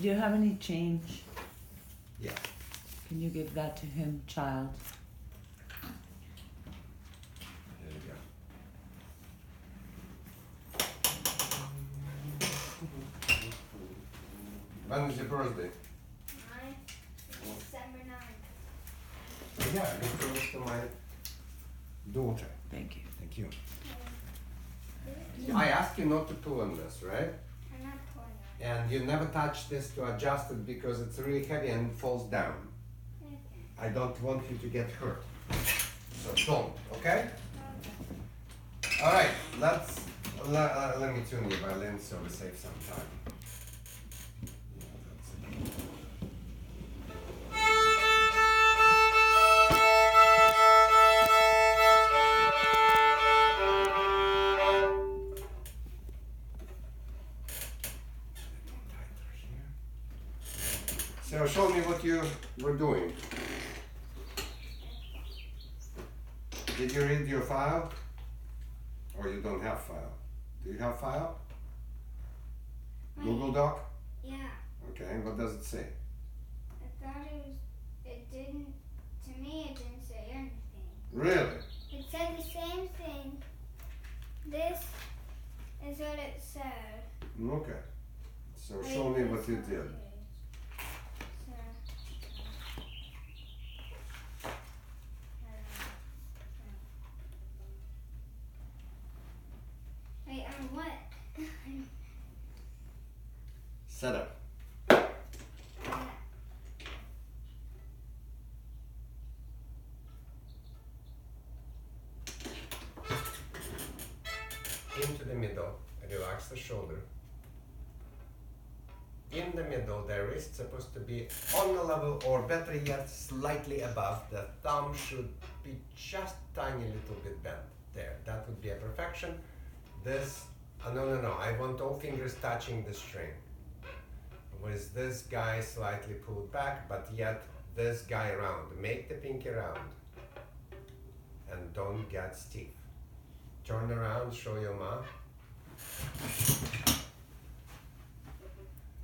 Do you have any change? Yeah. Can you give that to him, child? Here you go. When is your birthday? Mine is December 9th. Yeah, it goes to my daughter. Thank you. Thank you. I asked you not to pull on this, right? I'm not pulling on And you never touch this to adjust it because it's really heavy and it falls down. it. I don't want you to get hurt. So don't, okay? Alright, let me tune your violin so we save some time. Yeah, that's it. So show me what you were doing. Did you read your file? Or you don't have file? Do you have file? Google Doc? Yeah, Okay, what does it say? I thought it didn't, to me it didn't say anything. Really? It said the same thing. This is what it said. Okay. So show me what you did. Wait, on what? Set up. Into the middle, relax the shoulder. In the middle, the wrist supposed to be on the level, or better yet, slightly above. The thumb should be just tiny little bit bent. There, that would be a perfection. This, no, I want all fingers touching the string. With this guy slightly pulled back, but yet this guy round. Make the pinky round. And don't get stiff. Turn around, show your mom.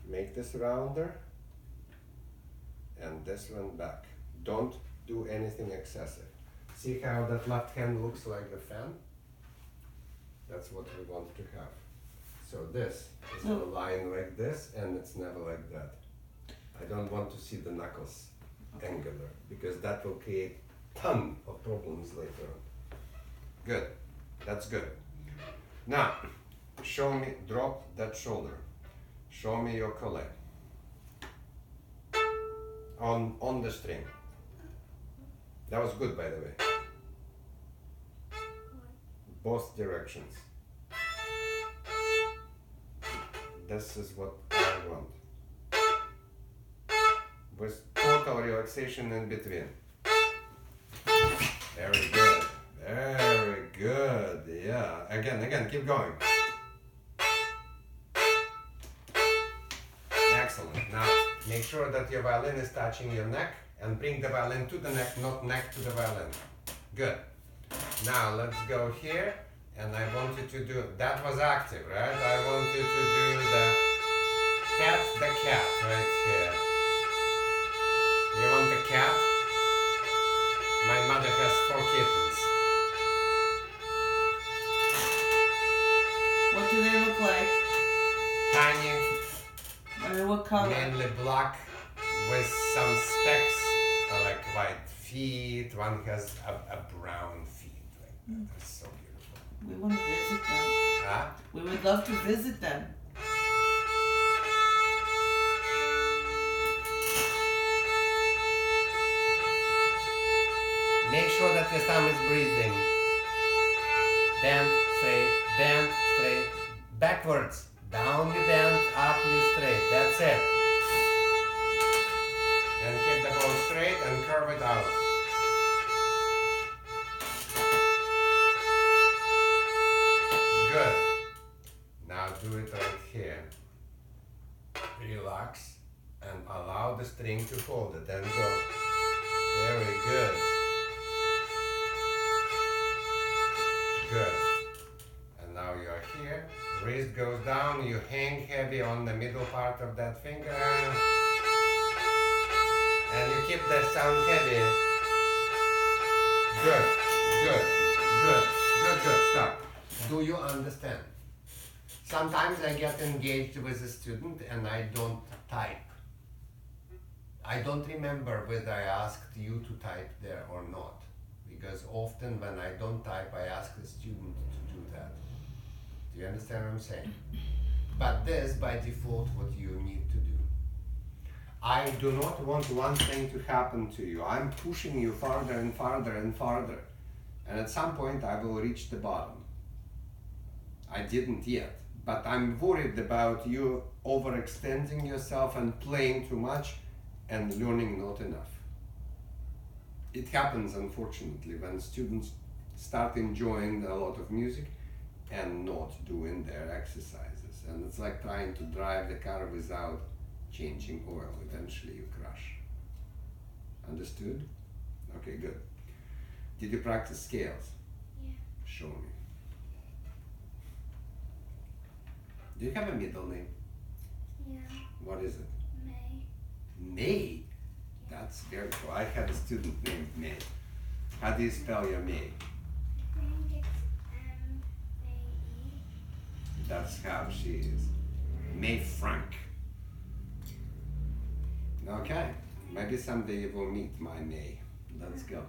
Make this rounder. And this one back. Don't do anything excessive. See how that left hand looks like the fan? That's what we want to have. So this is a line like this, and it's never like that. I don't want to see the knuckles angular, because that will create ton of problems later on. Good, that's good. Now, show me, drop that shoulder. Show me your collet. On the string. That was good, by the way. Both directions. This is what I want. With total relaxation in between. Very good. Very good. Yeah. Again, keep going. Excellent. Now, make sure that your violin is touching your neck, and bring the violin to the neck, not neck to the violin. Good. Now, let's go here, and I want you to do, that was active, right? I want you to do the cat right here. You want the cat? My mother has 4 kittens. What do they look like? Tiny, I mean, what color? mainly black, with some specks, like white feet. One has a brown feet. Like that. That's so beautiful. We want to visit them. Huh? We would love to visit them. Make sure that your thumb is breathing. Bend, straight, backwards. Down you bend, up you straight. That's it. And keep the bow straight and curve it out. Good. Now do it right here. Relax and allow the string to hold it. Then go. Very good. Good. And now you are like here. Wrist goes down, you hang heavy on the middle part of that finger. And you keep the sound heavy. Good, good, good, good, good. Stop. Do you understand? Sometimes I get engaged with a student and I don't type. I don't remember whether I asked you to type there or not. Because often when I don't type, I ask the student to do that. Do you understand what I'm saying? But this, by default, what you need to do. I do not want one thing to happen to you. I'm pushing you farther and farther and farther. And at some point, I will reach the bottom. I didn't yet. But I'm worried about you overextending yourself and playing too much and learning not enough. It happens, unfortunately, when students start enjoying a lot of music and not doing their exercises. And it's like trying to drive the car without changing oil. Eventually you crash. Understood? Okay, good. Did you practice scales? Yeah. Show me. Do you have a middle name? Yeah. What is it? May. May? That's very cool. I had a student named May. How do you spell your May? I think it's M-A-E. That's how she is. May Frank. Okay, maybe someday you will meet my May. Let's go.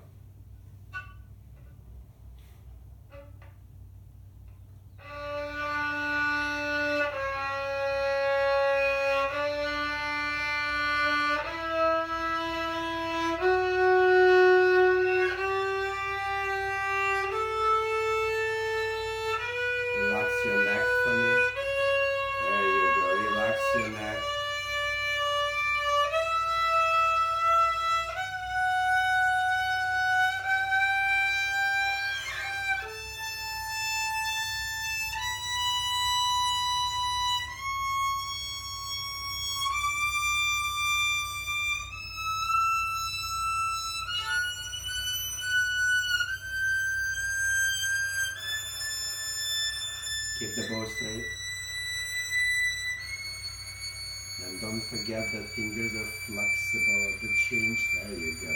Relax your neck for me. There you go, relax your neck. Keep the bow straight. And don't forget that fingers are flexible at the change. There you go.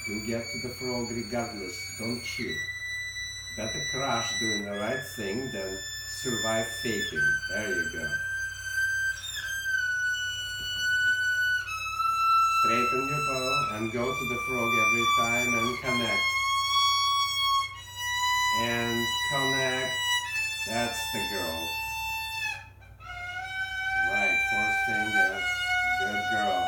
Do get to the frog regardless. Don't cheat. Better crash doing the right thing than survive faking. There you go. Straighten your bow and go to the frog every time and connect. And connect. That's the girl. Right, fourth finger. Good girl.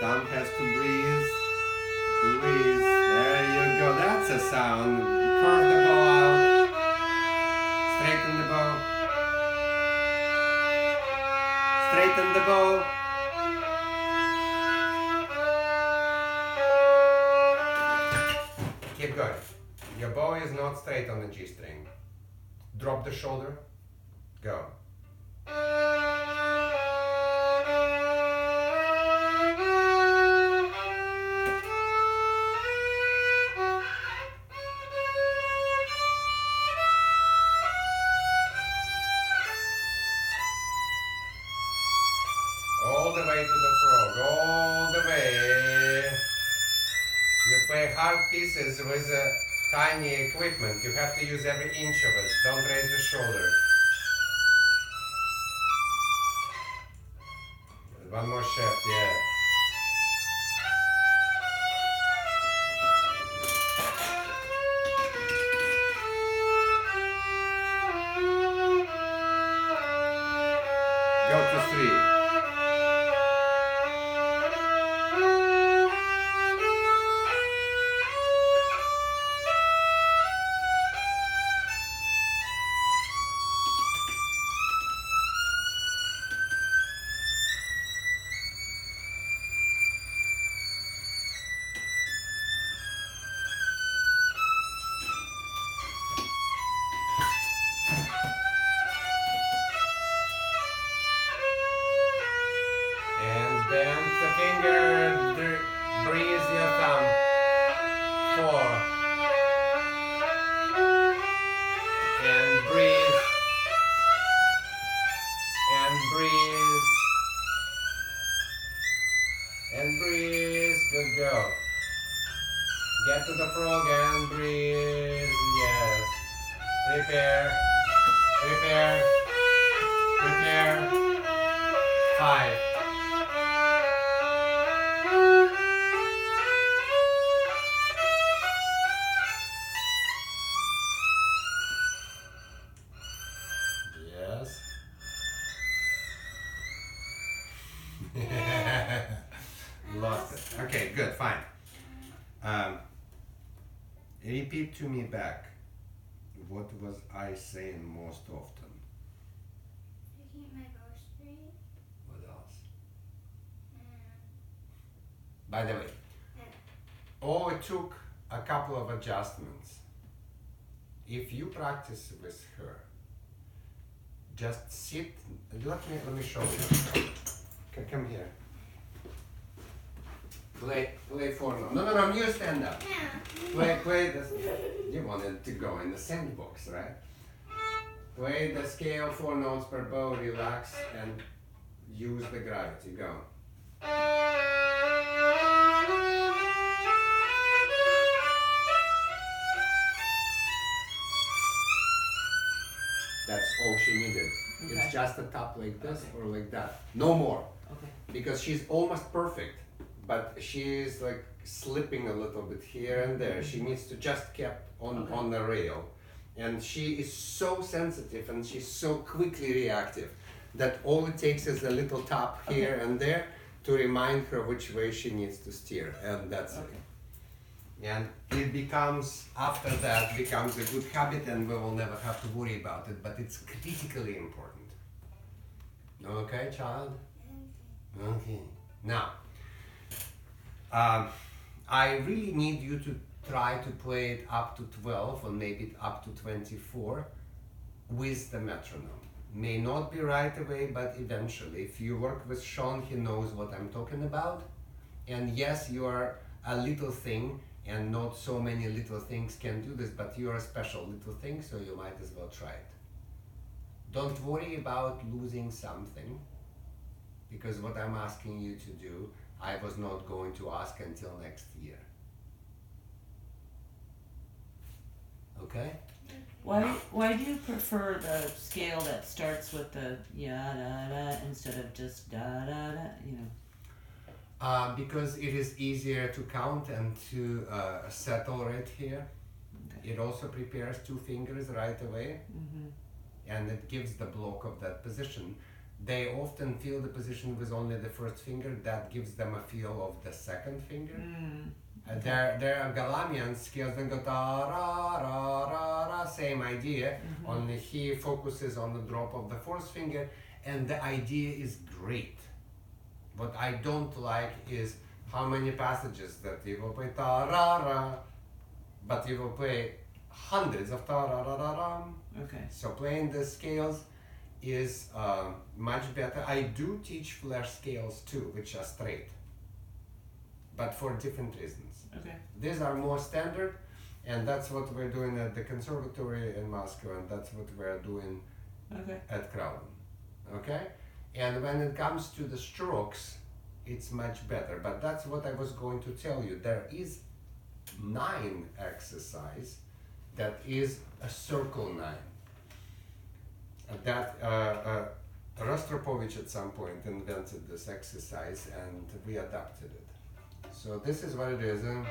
Thumb has to breathe. Breathe. There you go. That's a sound. Curve the bow out. Straighten the bow. Straighten the bow. Keep going. Your bow is not straight on the G string. Drop the shoulder. Go. All the way to the frog. All the way. You play hard pieces with tiny equipment. You have to use every inch of it. Don't raise the shoulder. One more shift, yeah. Go to 3. And breathe. Good girl. Get to the frog and breathe. Yes. Prepare. Prepare. Prepare. 5. Yes. Lost it. Okay, good, fine. Repeat to me back. What was I saying most often? To keep my bow straight. What else? And By the way, it took a couple of adjustments. If you practice with her, just sit. Let me show you. Come here. Play for no. You stand up. Play this. You wanted to go in the sandbox, right? Play the scale 4 notes per bow. Relax and use the gravity. Go. That's all she needed. Okay. It's just a tap like this or like that. No more. Okay. Because she's almost perfect, but she's like slipping a little bit here and there. She needs to just keep on the rail. And she is so sensitive and she's so quickly reactive that all it takes is a little tap here and there to remind her which way she needs to steer. And that's it. And it becomes, after that, becomes a good habit and we will never have to worry about it, but it's critically important. Okay, child? Okay. Now, I really need you to try to play it up to 12 or maybe up to 24 with the metronome. May not be right away, but eventually. If you work with Sean, he knows what I'm talking about. And yes, you are a little thing, and not so many little things can do this, but you're a special little thing, so you might as well try it. Don't worry about losing something, because what I'm asking you to do, I was not going to ask until next year. Okay? Why do you prefer the scale that starts with the ya da da instead of just da da da? You know. Because it is easier to count and to settle right here. Okay. It also prepares 2 fingers right away, and it gives the block of that position. They often feel the position with only the first finger. That gives them a feel of the second finger. There are Galamian scales that go da ra ra ra ra, same idea. Only he focuses on the drop of the fourth finger, and the idea is great. What I don't like is how many passages that you will play ta ra ra, but you will play hundreds of ta ra ra ra ra. Okay. So playing the scales is much better. I do teach flash scales too, which are straight, but for different reasons. Okay. These are more standard, and that's what we're doing at the conservatory in Moscow, and that's what we're doing Okay. at Crowden. Okay? And when it comes to the strokes, it's much better. But that's what I was going to tell you. There is 9 exercise that is a circle 9. That Rostropovich at some point invented this exercise, and we adapted it. So this is what it is. I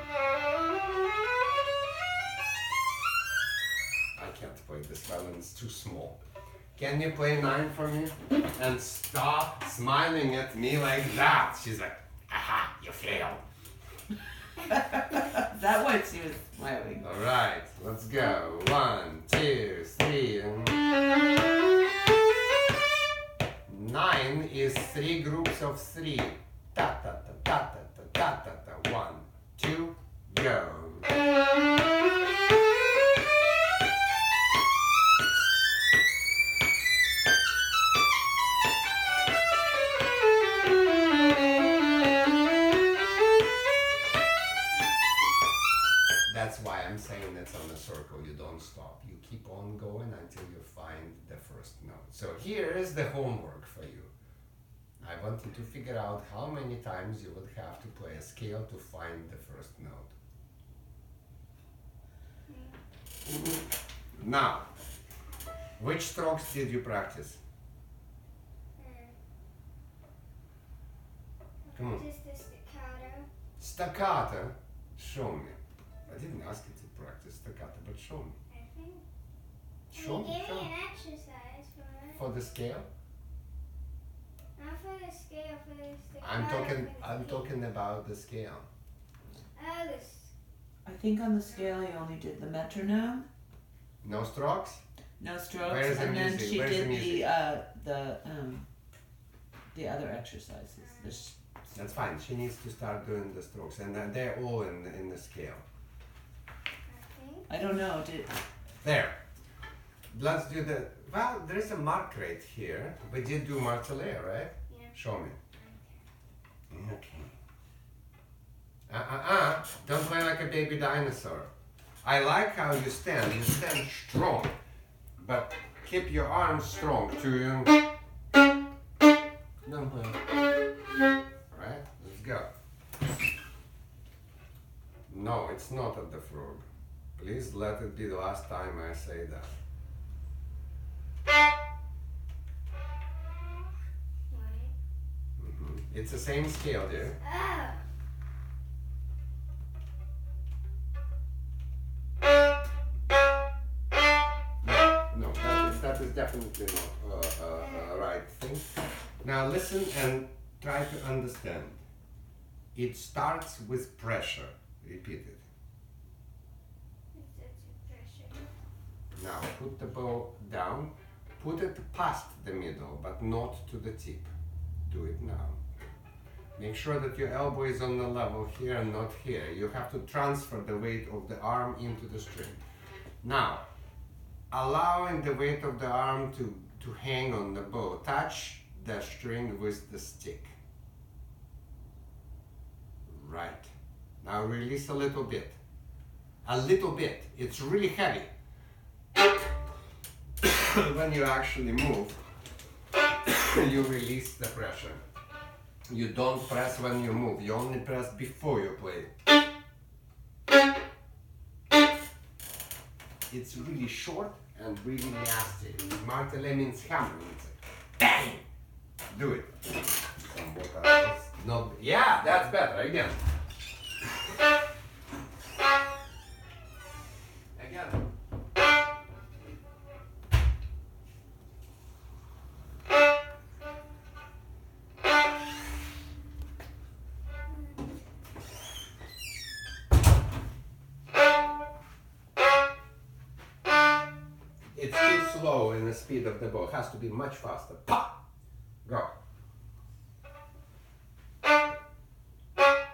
can't play this violin, it's too small. Can you play 9 for me? And stop smiling at me like that. She's like, aha, you failed. That what she was smiling. All right, let's go. 1, 2, 3. 9 is 3 groups of 3. Ta ta ta ta ta ta ta ta. 1, 2, go. That's why I'm saying it's on a circle. You don't stop. You keep on going until you find the first note. So here is the homework for you. I want you to figure out how many times you would have to play a scale to find the first note. Now, which strokes did you practice? Come on. Just the staccato. Staccato? Show me. I didn't ask you to practice staccato, but show me. I think. Show me. Give Show me me. an exercise for it. For the scale? Not for the scale, for the staccato. I'm for the talking about the scale. Oh, this. I think on the scale you only did the metronome, No strokes? no strokes, Where's the and then music? she Where's the did music? the other exercises. That's fine. She needs to start doing the strokes, and they're all in the scale. I think. I don't know. There. Let's do the. Well, there is a mark right here. We did do Martellet, right? Yeah. Show me. Okay. Don't play like a baby dinosaur. I like how you stand. You stand strong, but keep your arms strong too. Don't play. Right? Let's go. No, it's not at the frog. Please let it be the last time I say that. Right. It's the same scale, dear. Oh. No, that is definitely not a right thing. Now listen and try to understand. It starts with pressure. Repeat it. It's a pressure. Now put the bow down. Put it past the middle, but not to the tip. Do it now. Make sure that your elbow is on the level here and not here. You have to transfer the weight of the arm into the string. Now, allowing the weight of the arm to hang on the bow. Touch the string with the stick. Right. Now release a little bit. A little bit. It's really heavy. When you actually move, you release the pressure. You don't press when you move. You only press before you play. It's really short and really nasty. Martellet means hammer. It's like bang! Do it. No, yeah, that's better. Again. Again. It's too slow in the speed of the bow. It has to be much faster. Pop! Go.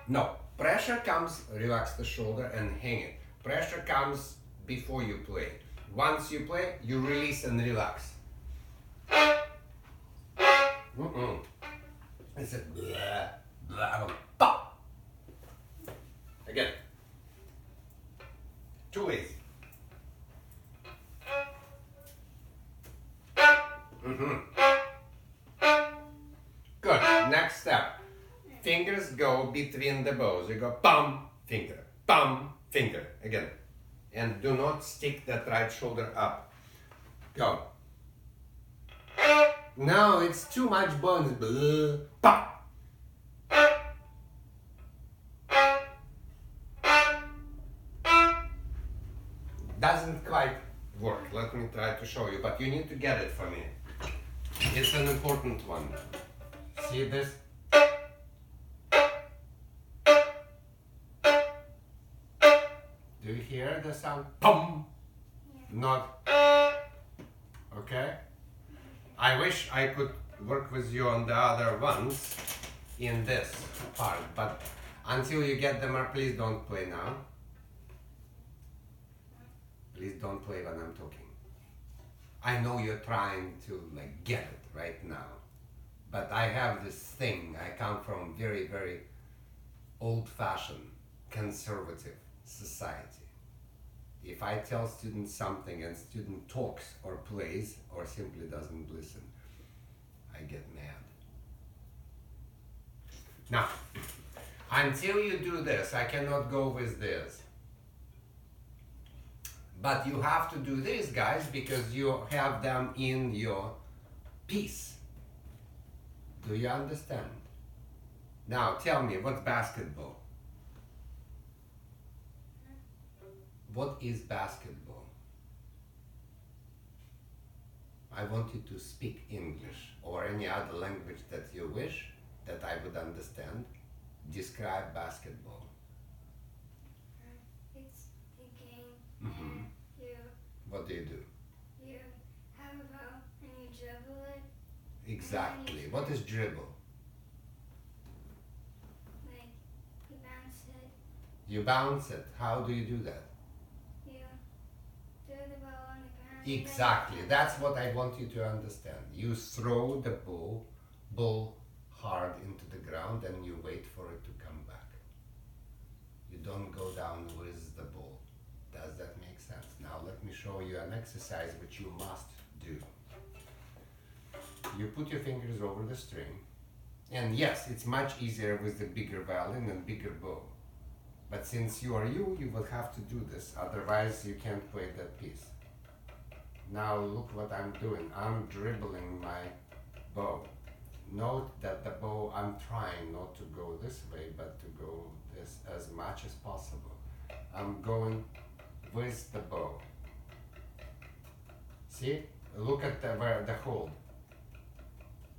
No. Pressure comes, relax the shoulder and hang it. Pressure comes before you play. Once you play, you release and relax. It's a blah, blah, pop. Again. Too easy. Good. Next step. Fingers go between the bows. You go bum, finger, bum, finger. Again. And do not stick that right shoulder up. Go. No, it's too much bones. Blah, pop. Doesn't quite work. Let me try to show you, but you need to get it for me. It's an important one. See this? Do you hear the sound? Pum! Not. Okay? I wish I could work with you on the other ones in this part, but until you get them, please don't play now. Please don't play when I'm talking. I know you're trying to get it right now, but I have this thing. I come from very, very old-fashioned, conservative society. If I tell students something and student talks or plays or simply doesn't listen, I get mad. Now, until you do this, I cannot go with this. But you have to do this, guys, because you have them in your piece. Do you understand? Now, tell me, what's basketball? What is basketball? I want you to speak English or any other language that you wish that I would understand. Describe basketball. It's a game. Mm-hmm. You What do? you have a ball and you dribble it. Exactly. What is dribble? Like you bounce it. You bounce it. How do you do that? You throw the ball on the ground. Exactly. That's what I want you to understand. You throw the ball hard into the ground and you wait for it to come back. You don't go down with the ball. Does that make sense? Now let me show you an exercise which you must do. You put your fingers over the string, and yes, it's much easier with the bigger violin and bigger bow. But since you are you will have to do this, otherwise you can't play that piece. Now look what I'm doing. I'm dribbling my bow. Note that the bow, I'm trying not to go this way, but to go this as much as possible. I'm going with the bow. See? Look at the hold.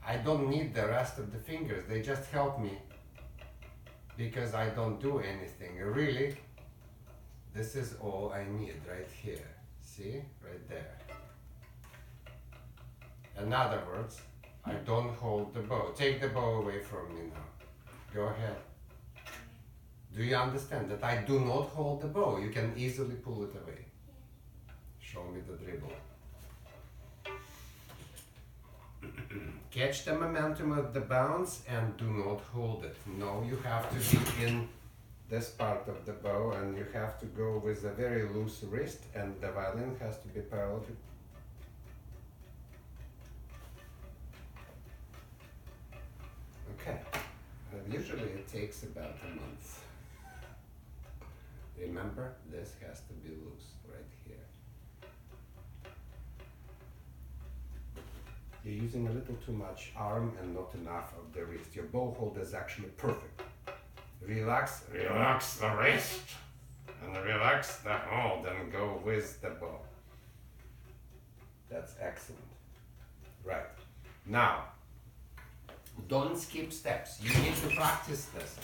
I don't need the rest of the fingers. They just help me because I don't do anything. Really, this is all I need right here. See? Right there. In other words, I don't hold the bow. Take the bow away from me now. Go ahead. Do you understand that I do not hold the bow? You can easily pull it away. Show me the dribble. Catch the momentum of the bounce and do not hold it. No, you have to be in this part of the bow and you have to go with a very loose wrist and the violin has to be parallel to. Okay, usually it takes about a month. Remember, this has to be loose right here. You're using a little too much arm and not enough of the wrist. Your bow hold is actually perfect. Relax the wrist and relax the hold and go with the bow. That's excellent. Right. Now, don't skip steps. You need to practice this.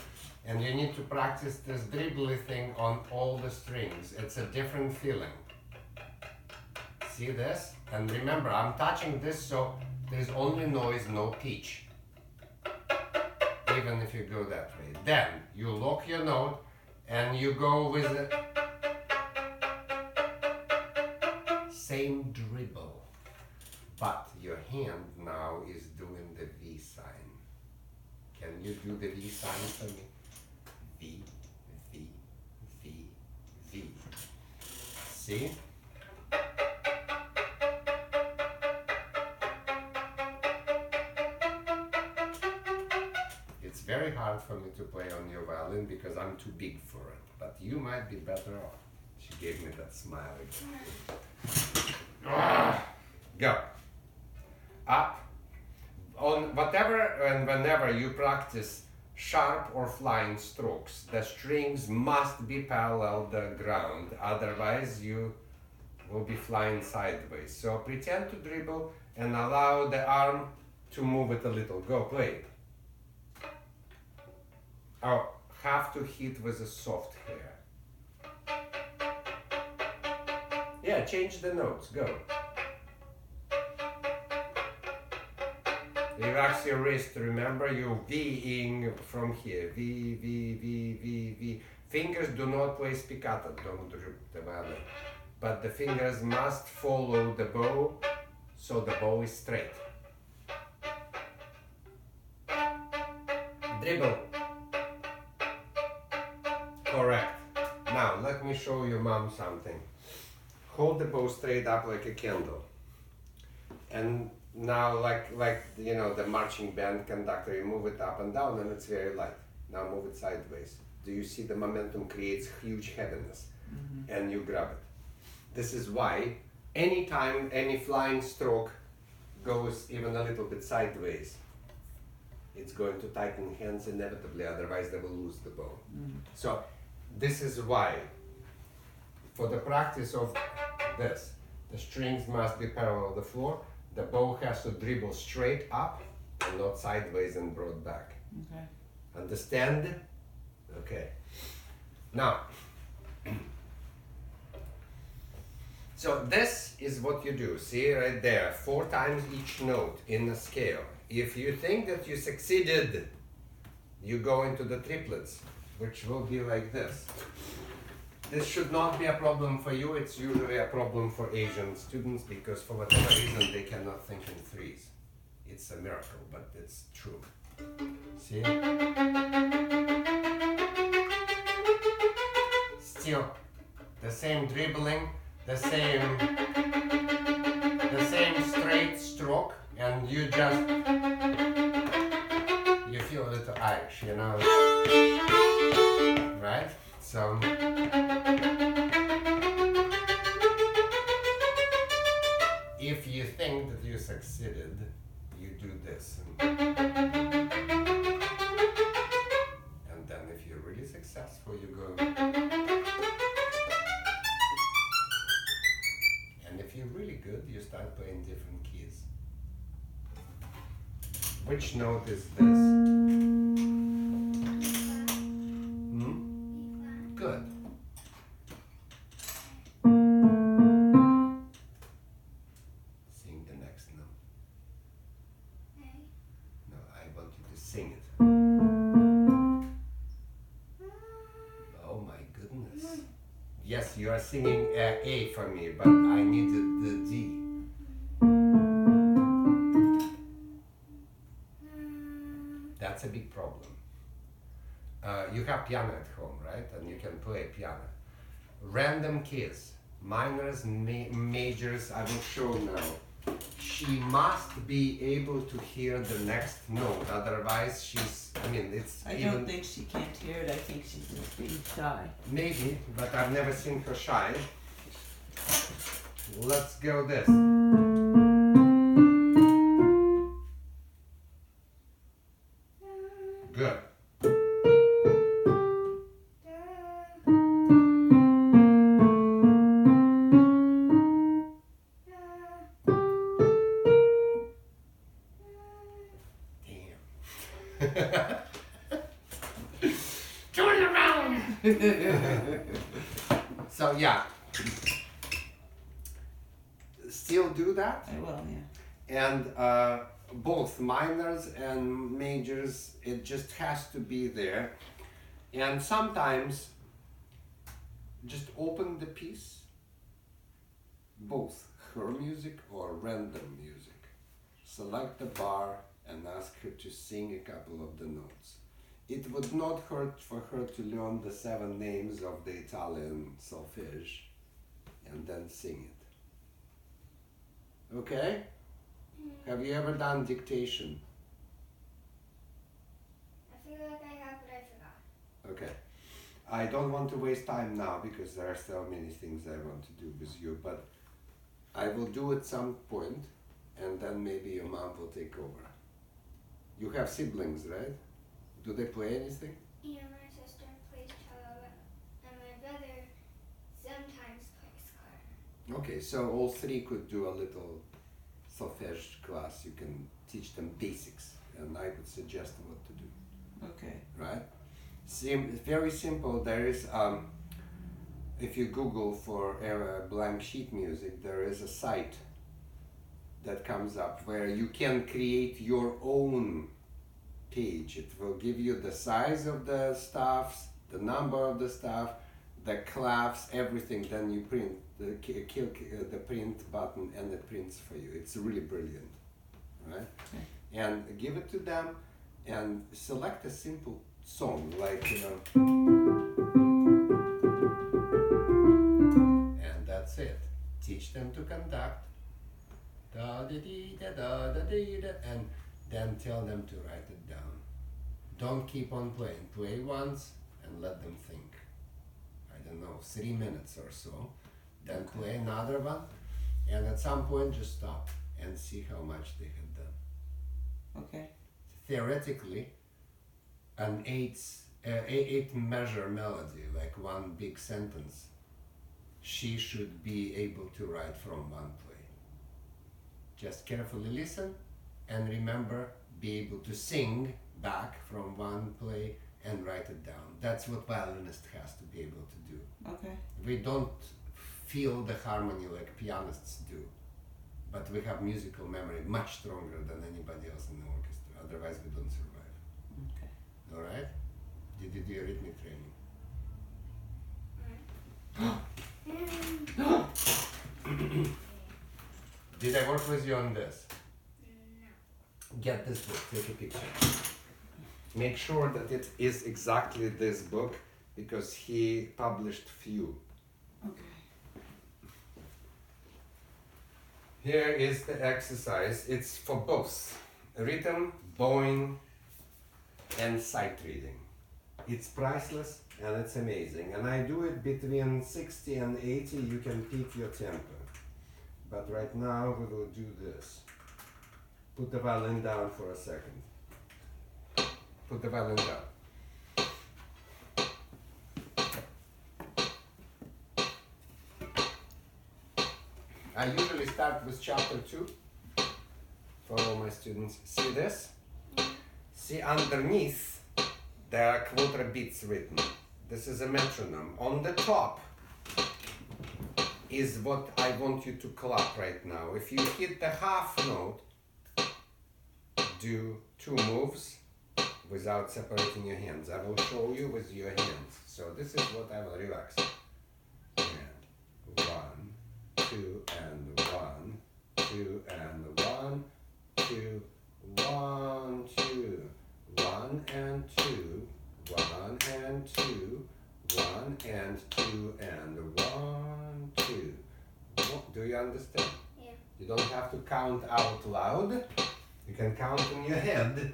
And you need to practice this dribbly thing on all the strings. It's a different feeling. See this? And remember, I'm touching this so there's only noise, no pitch. Even if you go that way. Then you lock your note and you go with the same dribble. But your hand now is doing the V sign. Can you do the V sign for me? V, V, V, V. See? It's very hard for me to play on your violin because I'm too big for it, but you might be better off. She gave me that smile again. Go. Up. On whatever and whenever you practice sharp or flying strokes, the strings must be parallel the ground, otherwise you will be flying sideways. So pretend to dribble and allow the arm to move it a little. Go, play. Oh, have to hit with a soft hair. Yeah, change the notes, go. Relax your wrist, remember you're V-ing from here. V, V, V, V, V. Fingers do not play spiccato, don't drip the violin. But the fingers must follow the bow, so the bow is straight. Dribble. Correct. Now, let me show your mom something. Hold the bow straight up like a candle. And Now, like you know, the marching band conductor, you move it up and down, and it's very light. Now move it sideways. Do you see the momentum creates huge heaviness, and you grab it? This is why anytime any flying stroke goes even a little bit sideways, it's going to tighten hands inevitably, otherwise they will lose the bow. So this is why, for the practice of this, the strings must be parallel to the floor, the bow has to dribble straight up and not sideways and brought back. Okay. Understand? Okay. Now, so this is what you do. See right there, 4 times each note in the scale. If you think that you succeeded, you go into the triplets, which will be like this. This should not be a problem for you. It's usually a problem for Asian students because for whatever reason they cannot think in threes. It's a miracle, but it's true. See? Still, the same dribbling, the same straight stroke, and you just, you feel a little Irish, you know? Right? So, if you think that you succeeded, you do this. And then if you're really successful, you go. And if you're really good, you start playing different keys. Which note is this? Good. Sing the next note. No, I want you to sing it. Oh my goodness. Yes, you are singing A for me, but I needed the D. That's a big problem. You have piano at home, right? And you can play piano. Random keys, minors, majors, I will show now. She must be able to hear the next note, otherwise she's, I mean, it's I don't think she can't hear it. I think she's just being shy. Maybe, but I've never seen her shy. Let's go this. Good. Turn around! So yeah, still do that, I will, yeah. and both minors and majors, it just has to be there. And sometimes just open the piece, both her music or random music. Select the bar and ask her to sing a couple of the notes. It would not hurt for her to learn the 7 names of the Italian solfege and then sing it. Okay? Have you ever done dictation? I feel like I have, but I forgot. Okay. I don't want to waste time now because there are so many things I want to do with you, but I will do at some point and then maybe your mom will take over. You have siblings, right? Do they play anything? Yeah, my sister plays cello, and my brother sometimes plays guitar. Okay, so all 3 could do a little solfege class. You can teach them basics, and I would suggest what to do. Okay. Right? Very simple. There is, if you Google for blank sheet music, there is a site that comes up where you can create your own page. It will give you the size of the staffs, the number of the staff, the clavs, everything. Then you print the print button and it prints for you. It's really brilliant, right? Okay. And give it to them and select a simple song like, you know, and that's it. Teach them to conduct. Da, and then tell them to write it down. Don't keep on playing. Play once and let them think. I don't know, 3 minutes or so. Then play another one, and at some point just stop and see how much they have done. Okay. Theoretically, an eight measure melody, like one big sentence, she should be able to write from one play. Just carefully listen and remember, be able to sing back from one play and write it down. That's what violinist has to be able to do. Okay. We don't feel the harmony like pianists do, but we have musical memory much stronger than anybody else in the orchestra. Otherwise, we don't survive. Okay. All right? Did you do your rhythmic training? Did I work with you on this? No. Get this book, take a picture. Make sure that it is exactly this book because he published few. Okay. Here is the exercise. It's for both rhythm, bowing, and sight reading. It's priceless and it's amazing. And I do it between 60 and 80. You can pick your tempo. But right now we will do this. Put the violin down for a second. Put the violin down. I usually start with chapter 2 for all my students. See this? See underneath there are quarter beats written. This is a metronome. On the top is what I want you to clap right now. If you hit the half note, do 2 moves without separating your hands. I will show you with your hands. So this is what I will relax. And 1, 2, and 1, 2, and 1, 2, 1, 2, 1 and 2, 1 and 2, 1 and 2, and 1, 2. Do you understand? Yeah. You don't have to count out loud. You can count in your head.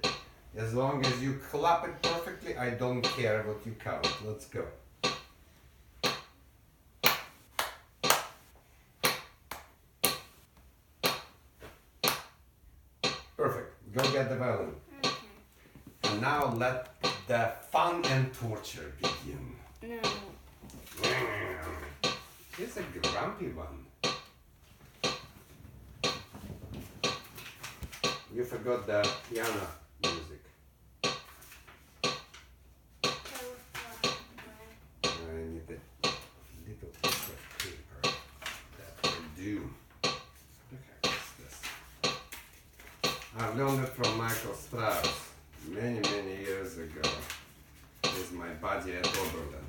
As long as you clap it perfectly, I don't care what you count. Let's go. Perfect. Go get the violin. Okay. And now let the fun and torture begin. No. He's a grumpy one. You forgot the piano music. I need a little piece of paper that will do. Okay, what's this? I've learned it from Michael Strauss many years ago. With my buddy at Oberlin.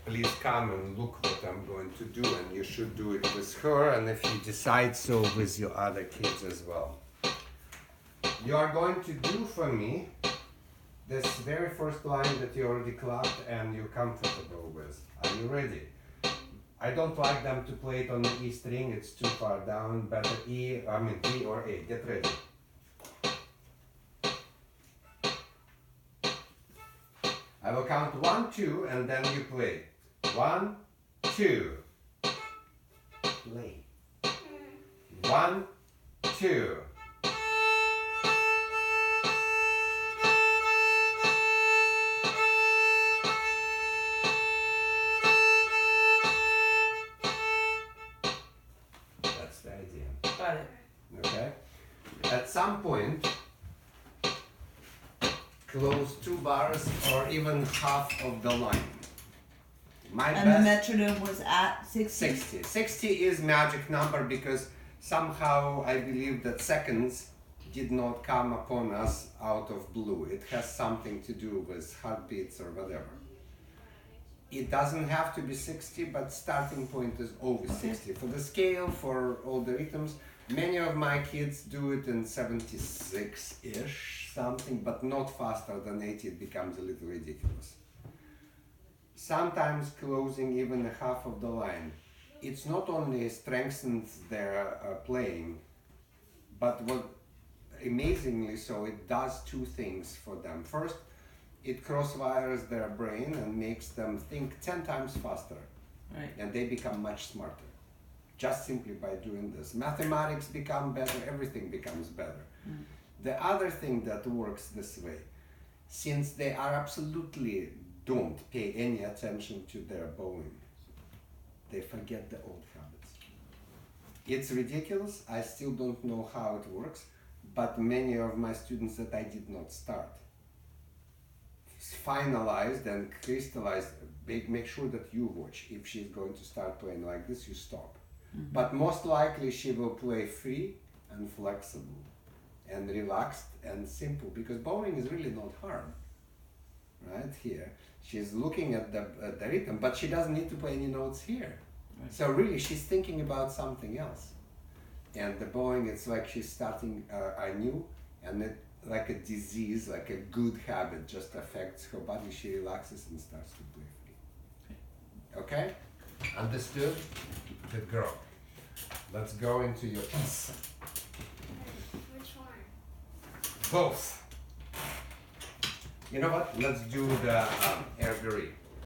Please come and look what I'm going to do, and you should do it with her, and if you decide so, with your other kids as well. You are going to do for me this very first line that you already clapped and you're comfortable with. Are you ready? I don't like them to play it on the E string, it's too far down. Better D or A. Get ready. I will count 1, 2, and then you play. 1, 2. Play. 1, 2. That's the idea. Got it. Okay? At some point, close 2 bars or even half of the line. My And the best metronome was at 60? 60. 60 is magic number because somehow I believe that seconds did not come upon us out of blue. It has something to do with heartbeats or whatever. It doesn't have to be 60, but starting point is always 60. For the scale, for all the rhythms, many of my kids do it in 76-ish something, but not faster than 80. It becomes a little ridiculous. Sometimes closing even a half of the line it's not only strengthens their playing, but what amazingly so, it does two things for them. First, it cross-wires their brain and makes them think 10 times faster, Right. and they become much smarter just simply by doing this. Mathematics become better, everything becomes better. The other thing that works this way, since they are absolutely don't pay any attention to their bowing, they forget the old habits. It's ridiculous, I still don't know how it works, but many of my students that I did not start finalized and crystallized, make sure that you watch. If she's going to start playing like this, you stop. But most likely she will play free and flexible and relaxed and simple, because bowling is really not hard. Right here, she's looking at the rhythm, but she doesn't need to play any notes here. Right. So really she's thinking about something else. And the bowling, it's like she's starting anew, and it, like a disease, like a good habit, just affects her body. She relaxes and starts to play free. Okay? Understood? Good girl. Let's go into your piece. Which one? Both. You know what? Let's do the ergory.